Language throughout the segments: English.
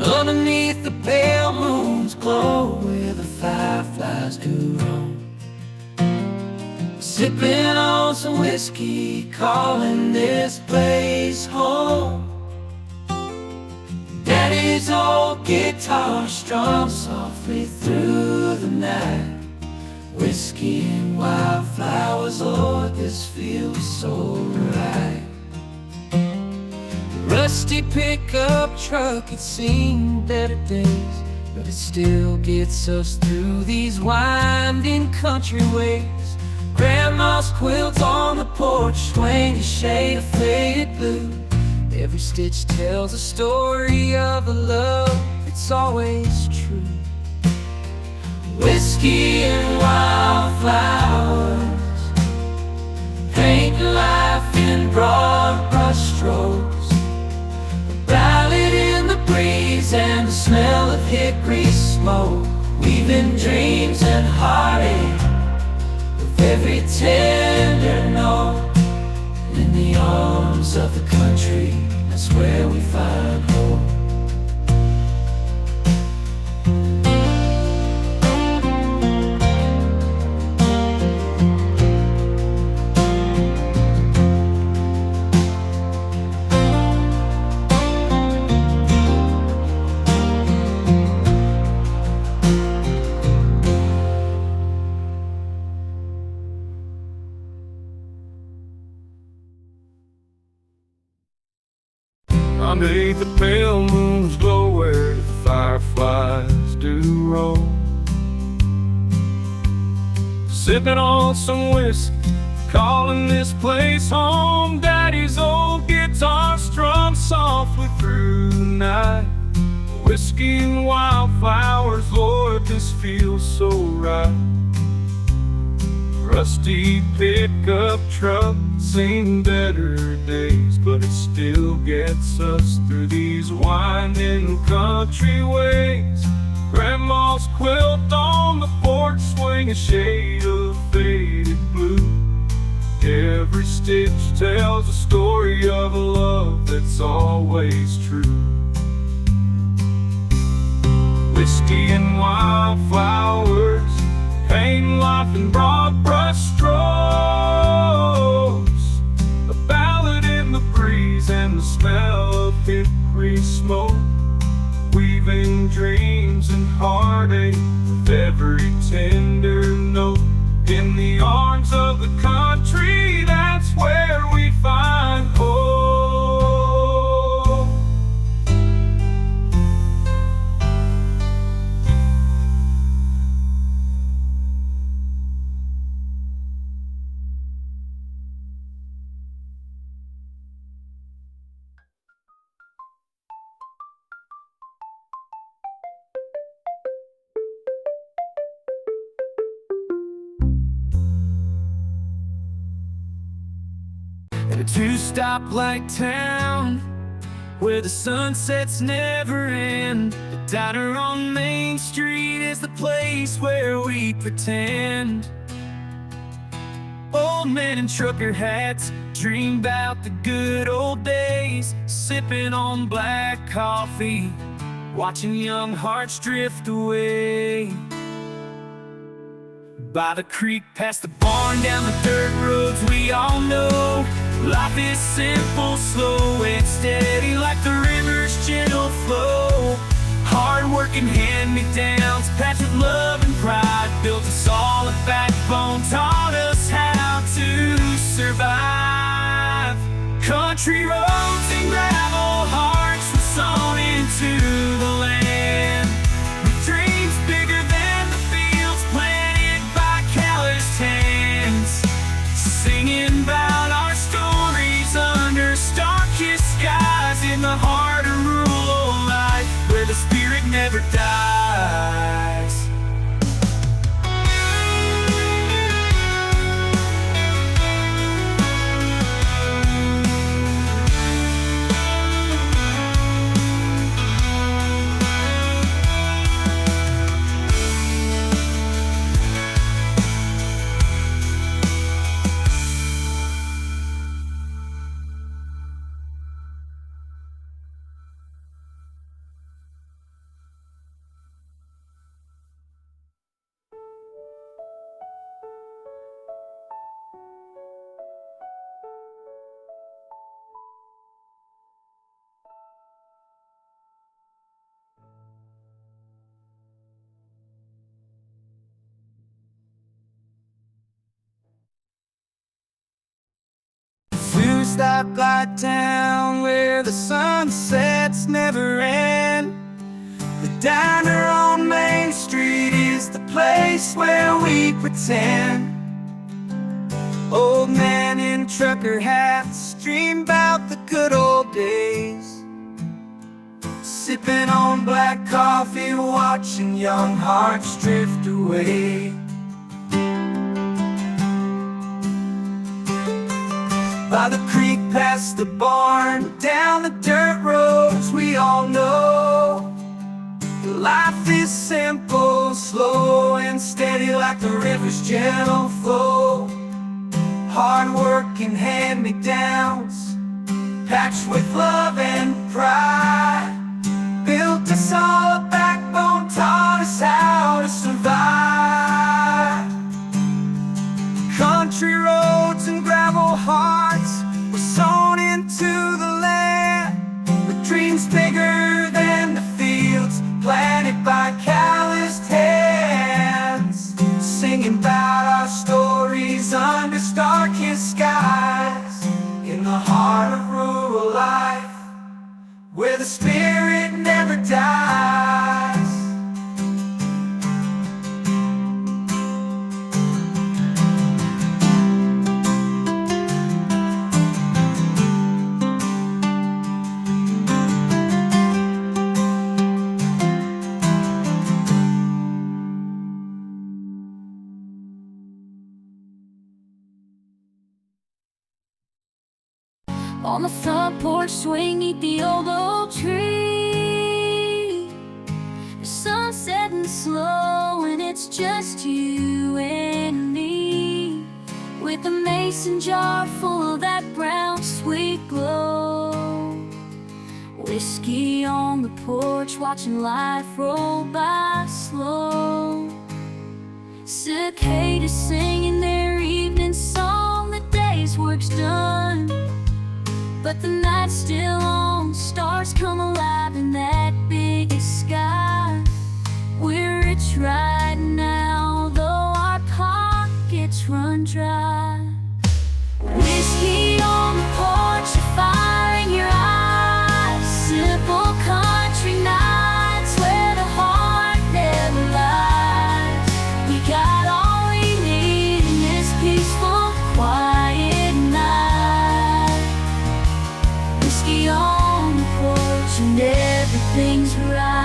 Underneath the pale moon's glow, where the fireflies do roam, sipping on some whiskey, calling this place home. Daddy's old guitar strums softly through the night. Whiskey and wildflowers, Lord, this feels so right. Rusty pickup truck, it's seen better days, but it still gets us through these winding country ways. Grandma's quilts on the porch swing a shade of faded blue. Every stitch tells a story of a love that's always true. Whiskey and wildflowers, paint life in broad brush strokes. Ballad in the breeze and the smell of hickory smoke, weaving dreams and heartache with every tender note. And in the arms of the country, that's where we find hope. Underneath the pale moon's glow, where the fireflies do roam, sipping on some whiskey, calling this place home. Daddy's old guitar strums softly through the night. Whiskey and wildflowers, Lord, this feels so right. Rusty pickup truck, seen better days, but it still gets us through these winding country ways. Grandma's quilt on the porch swing a shade of faded blue. Every stitch tells a story of a love that's always true. Whiskey and wildflowers, painting life in broad brush strokes. A ballad in the breeze and the smell of hickory smoke, weaving dreams and heartache with every tender note. In the arms of the country, that's where we find hope. In a two-stoplight town where the sunsets never end, the diner on Main Street is the place where we pretend. Old men in trucker hats dream about the good old days, sipping on black coffee, watching young hearts drift away. By the creek, past the barn, down the dirt roads we all know, life is simple, slow and steady, like the river's gentle flow. Hard-working hand-me-downs, patch of love and pride, built us all a backbone, taught us how to survive. Country roads and gravel hearts were sown into the land, with dreams bigger than the fields planted by calloused hands, singing about our stories under star-kissed skies, in the heart of rural life where the spirit never dies. stoplight town where the sunsets never end. The diner on Main Street is the place where we pretend. Old man in trucker hats dream about the good old days, sipping on black coffee, watching young hearts drift away. By the creek, past the barn, down the dirt roads we all know. Life is simple, slow and steady like the river's gentle flow. Hard work and hand-me-downs, patched with love and pride, built us all a backbone, taught us how to survive. Country roads and gravel hearts were sown into the land, with dreams bigger than the fields planted by calloused hands, singing about our stories under star-kissed skies, in the heart of rural life, where the spirit never dies. On the front porch swing, neath the old oak tree, the sun's setting slow and it's just you and me, with a mason jar full of that brown sweet glow. Whiskey on the porch, watching life roll by slow. Cicadas singing their evening song, the day's work's done, but the night's still on, stars come alive in that biggest sky. We're rich right now, though our pockets run dry. Whiskey on the porch, a fire in your eyes, simple country nights where the heart never lies. We got all we need in this peaceful, quiet night. Whiskey on the porch and everything's right.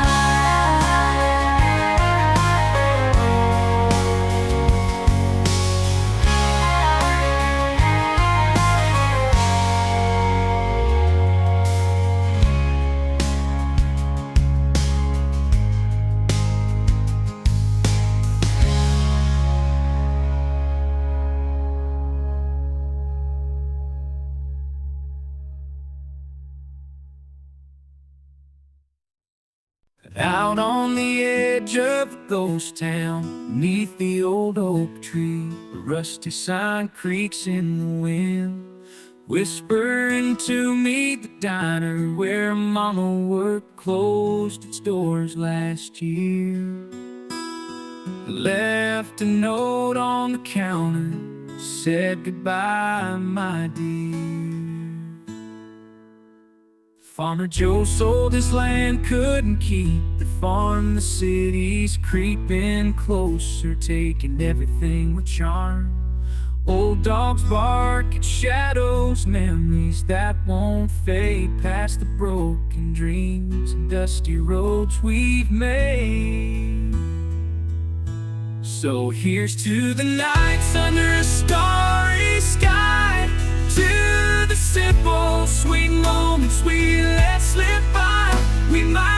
Out on the edge of a ghost town, neath the old oak tree, a rusty sign creaks in the wind, whispering to me the diner where Mama worked closed its doors last year. Left a note on the counter, said goodbye, my dear. Farmer Joe sold his land, couldn't keep the farm. The city's creeping closer, taking everything with charm. Old dogs bark at shadows, memories that won't fade, past the broken dreams and dusty roads we've made. So here's to the nights under a starry sky, to the simple, sweet moments we let slip by. We might